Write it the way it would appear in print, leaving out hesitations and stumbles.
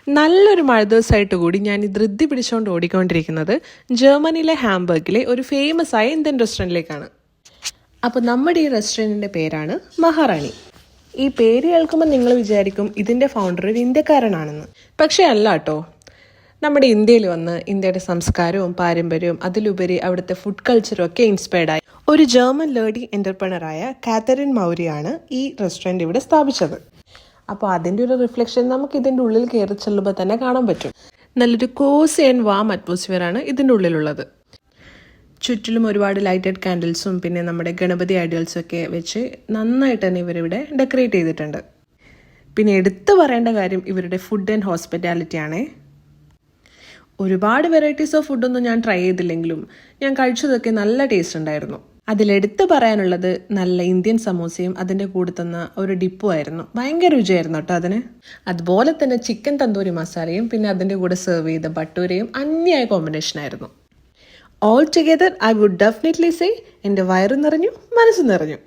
നല്ലൊരു മഴ ദിവസമായിട്ട് കൂടി ഞാൻ ഈ ധൃതി പിടിച്ചുകൊണ്ട് ഓടിക്കൊണ്ടിരിക്കുന്നത് ജർമ്മനിയിലെ ഹാംബർഗിലെ ഒരു ഫേമസ് ആയ ഇന്ത്യൻ റെസ്റ്റോറൻറ്റിലേക്കാണ്. അപ്പോൾ നമ്മുടെ ഈ റെസ്റ്റോറൻറ്റിൻ്റെ പേരാണ് മഹാറാണി. ഈ പേര് കേൾക്കുമ്പോൾ നിങ്ങൾ വിചാരിക്കും ഇതിൻ്റെ ഫൗണ്ടർ ഒരു ഇന്ത്യക്കാരനാണെന്ന്. പക്ഷേ അല്ല കേട്ടോ. നമ്മുടെ ഇന്ത്യയിൽ വന്ന് ഇന്ത്യയുടെ സംസ്കാരവും പാരമ്പര്യവും അതിലുപരി അവിടുത്തെ ഫുഡ് കൾച്ചറും ഒക്കെ ഇൻസ്പയർഡായി ഒരു ജർമ്മൻ ലേഡി എൻ്റർപ്രണറായ കാതറിൻ മൗരിയാണ് ഈ റെസ്റ്റോറൻറ്റ് ഇവിടെ സ്ഥാപിച്ചത്. അപ്പോൾ അതിൻ്റെ ഒരു റിഫ്ലക്ഷൻ നമുക്ക് ഇതിൻ്റെ ഉള്ളിൽ കയറി ചെല്ലുമ്പോൾ തന്നെ കാണാൻ പറ്റും. നല്ലൊരു കോസി ആൻഡ് വാം അറ്റ്മോസ്ഫിയറാണ് ഇതിൻ്റെ ഉള്ളിലുള്ളത്. ചുറ്റിലും ഒരുപാട് ലൈറ്റഡ് കാൻഡിൽസും പിന്നെ നമ്മുടെ ഗണപതി ഐഡിയൽസും ഒക്കെ വെച്ച് നന്നായിട്ട് തന്നെ ഇവരിവിടെ ഡെക്കറേറ്റ് ചെയ്തിട്ടുണ്ട്. പിന്നെ എടുത്തു പറയേണ്ട കാര്യം ഇവരുടെ ഫുഡ് ആൻഡ് ഹോസ്പിറ്റാലിറ്റി ആണേ. ഒരുപാട് വെറൈറ്റീസ് ഓഫ് ഫുഡൊന്നും ഞാൻ ട്രൈ ചെയ്തില്ലെങ്കിലും ഞാൻ കഴിച്ചതൊക്കെ നല്ല ടേസ്റ്റ് ഉണ്ടായിരുന്നു. അതിലെടുത്ത് പറയാനുള്ളത് നല്ല ഇന്ത്യൻ സമോസയും അതിൻ്റെ കൂടെ തന്ന ഒരു ഡിപ്പും ആയിരുന്നു. ഭയങ്കര രുചിയായിരുന്നു കേട്ടോ അതിന്. അതുപോലെ തന്നെ ചിക്കൻ തന്തൂരി മസാലയും പിന്നെ അതിൻ്റെ കൂടെ സെർവ് ചെയ്ത ബട്ടൂരയും അന്യായ കോമ്പിനേഷൻ ആയിരുന്നു. All together I would definitely say എൻ്റെ വയറ് നിറഞ്ഞു, മനസ്സ് നിറഞ്ഞു.